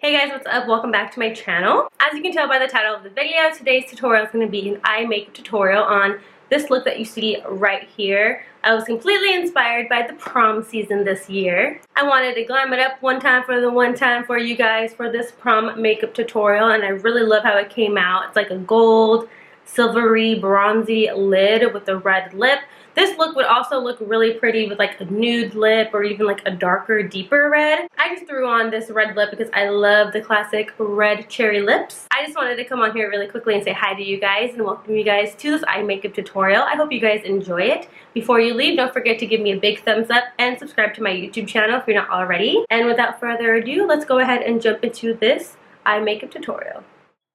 Hey guys, what's up? Welcome back to my channel. As you can tell by the title of the video, today's tutorial is going to be an eye makeup tutorial on this look that you see right here. I was completely inspired by the prom season this year. I wanted to glam it up one time for you guys for this prom makeup tutorial, and I really love how it came out. It's like a gold, silvery, bronzy lid with a red lip. This look would also look really pretty with like a nude lip or even like a darker, deeper red. I just threw on this red lip because I love the classic red cherry lips. I just wanted to come on here really quickly and say hi to you guys and welcome you guys to this eye makeup tutorial. I hope you guys enjoy it. Before you leave, don't forget to give me a big thumbs up and subscribe to my YouTube channel if you're not already. And without further ado, let's go ahead and jump into this eye makeup tutorial.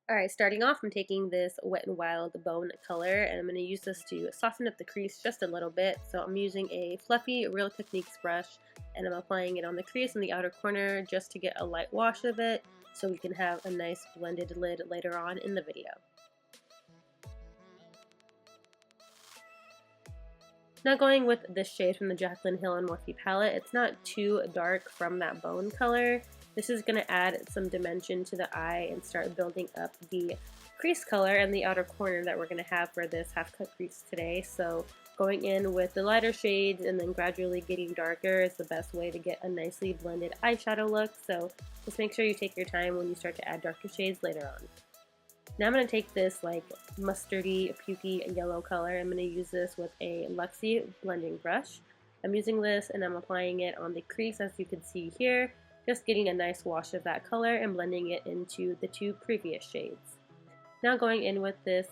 Alright, starting off, I'm taking this Wet n Wild Bone color, and I'm going to use this to soften up the crease just a little bit. So I'm using a fluffy Real Techniques brush, and I'm applying it on the crease in the outer corner just to get a light wash of it, so we can have a nice blended lid later on in the video. Now going with this shade from the JACLYN Hill and Morphe palette, it's not too dark from that bone color. This is going to add some dimension to the eye and start building up the crease color and the outer corner that we're going to have for this half cut crease today. So going in with the lighter shades and then gradually getting darker is the best way to get a nicely blended eyeshadow look. So just make sure you take your time when you start to add darker shades later on. Now I'm going to take this like mustardy, pukey yellow color. I'm going to use this with a Luxie blending brush. I'm using this and I'm applying it on the crease, as you can see here. Just getting a nice wash of that color and blending it into the two previous shades. Now going in with this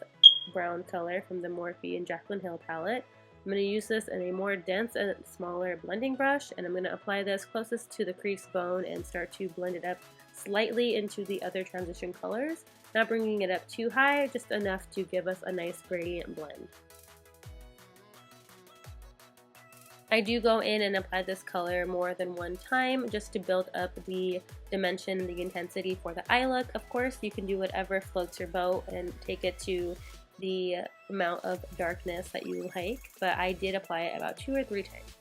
brown color from the Morphe and JACLYN Hill palette. I'm going to use this in a more dense and smaller blending brush, and I'm going to apply this closest to the crease bone and start to blend it up slightly into the other transition colors. Not bringing it up too high, just enough to give us a nice gradient blend. I do go in and apply this color more than one time just to build up the dimension, the intensity for the eye look. Of course, you can do whatever floats your boat and take it to the amount of darkness that you like, but I did apply it about 2 or 3 times.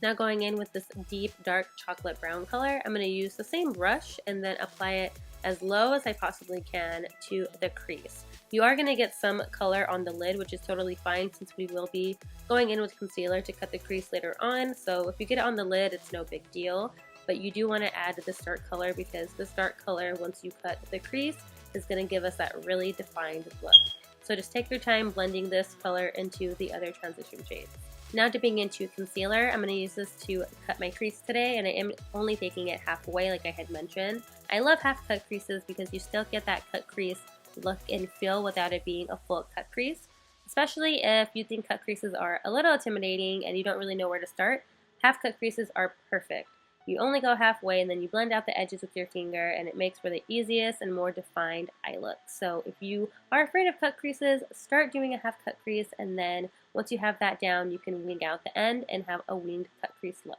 Now going in with this deep dark chocolate brown color, I'm going to use the same brush and then apply it as low as I possibly can to the crease. You are going to get some color on the lid, which is totally fine since we will be going in with concealer to cut the crease later on. So if you get it on the lid, it's no big deal. But you do want to add this dark color because this dark color, once you cut the crease, is going to give us that really defined look. So just take your time blending this color into the other transition shades. Now dipping into concealer, I'm going to use this to cut my crease today, and I am only taking it halfway like I had mentioned. I love half cut creases because you still get that cut crease look and feel without it being a full cut crease. Especially if you think cut creases are a little intimidating and you don't really know where to start, half cut creases are perfect. You only go halfway and then you blend out the edges with your finger, and it makes for the easiest and more defined eye look. So if you are afraid of cut creases, start doing a half cut crease, and then once you have that down, you can wing out the end and have a winged cut crease look.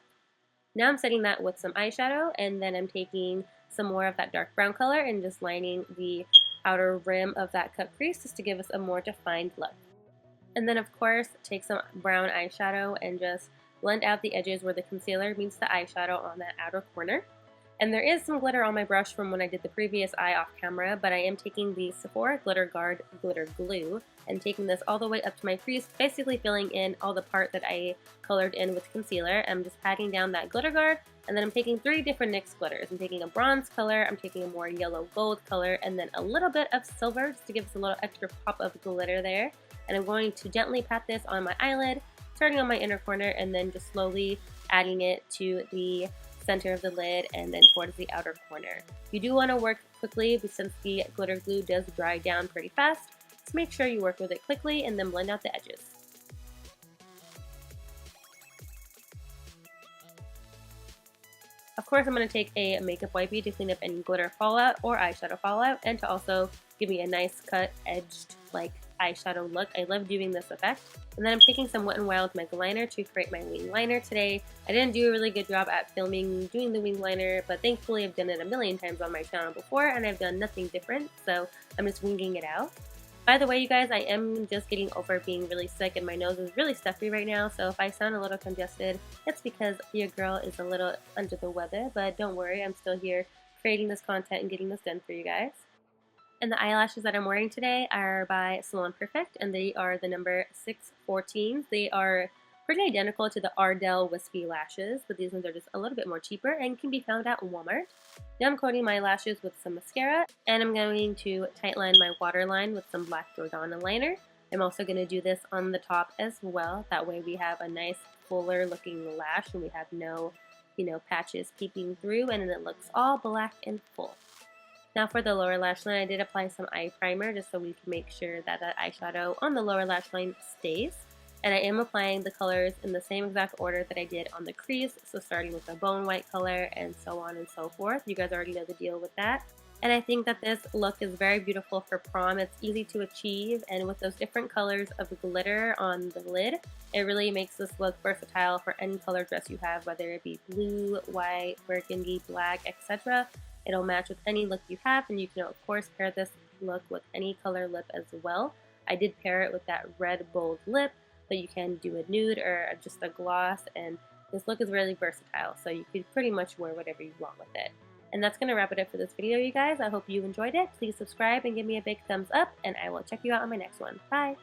Now I'm setting that with some eyeshadow, and then I'm taking some more of that dark brown color and just lining the outer rim of that cut crease just to give us a more defined look. And then of course, take some brown eyeshadow and just blend out the edges where the concealer meets the eyeshadow on that outer corner. And there is some glitter on my brush from when I did the previous eye off camera, but I am taking the Sephora Glitter Guard Glitter Glue and taking this all the way up to my crease, basically filling in all the part that I colored in with concealer. I'm just patting down that glitter guard, and then I'm taking 3 different NYX glitters. I'm taking a bronze color, I'm taking a more yellow gold color, and then a little bit of silver just to give us a little extra pop of glitter there. And I'm going to gently pat this on my eyelid, starting on my inner corner, and then just slowly adding it to the center of the lid and then towards the outer corner. You do want to work quickly since the glitter glue does dry down pretty fast. So make sure you work with it quickly and then blend out the edges. Of course, I'm going to take a makeup wipey to clean up any glitter fallout or eyeshadow fallout, and to also give me a nice cut edged like eyeshadow look. I love doing this effect. And then I'm taking some Wet n Wild Mega Liner to create my wing liner today. I didn't do a really good job at filming doing the wing liner, but thankfully I've done it a million times on my channel before and I've done nothing different, so I'm just winging it out. By the way, you guys, I am just getting over being really sick and my nose is really stuffy right now, so if I sound a little congested, it's because your girl is a little under the weather, but don't worry, I'm still here creating this content and getting this done for you guys. And the eyelashes that I'm wearing today are by Salon Perfect, and they are the number 614. They are pretty identical to the Ardell Wispy lashes, but these ones are just a little bit more cheaper and can be found at Walmart. Now I'm coating my lashes with some mascara, and I'm going to tightline my waterline with some black Jordana liner. I'm also going to do this on the top as well. That way we have a nice fuller looking lash and we have no, patches peeking through, and it looks all black and full. Now for the lower lash line, I did apply some eye primer just so we can make sure that that eyeshadow on the lower lash line stays. And I am applying the colors in the same exact order that I did on the crease, so starting with the bone white color and so on and so forth. You guys already know the deal with that. And I think that this look is very beautiful for prom. It's easy to achieve, and with those different colors of glitter on the lid, it really makes this look versatile for any color dress you have, whether it be blue, white, burgundy, black, etc. It'll match with any look you have, and you can of course pair this look with any color lip as well. I did pair it with that red bold lip, but you can do a nude or just a gloss, and this look is really versatile, so you could pretty much wear whatever you want with it. And that's going to wrap it up for this video, you guys. I hope you enjoyed it. Please subscribe and give me a big thumbs up, and I will check you out on my next one. Bye!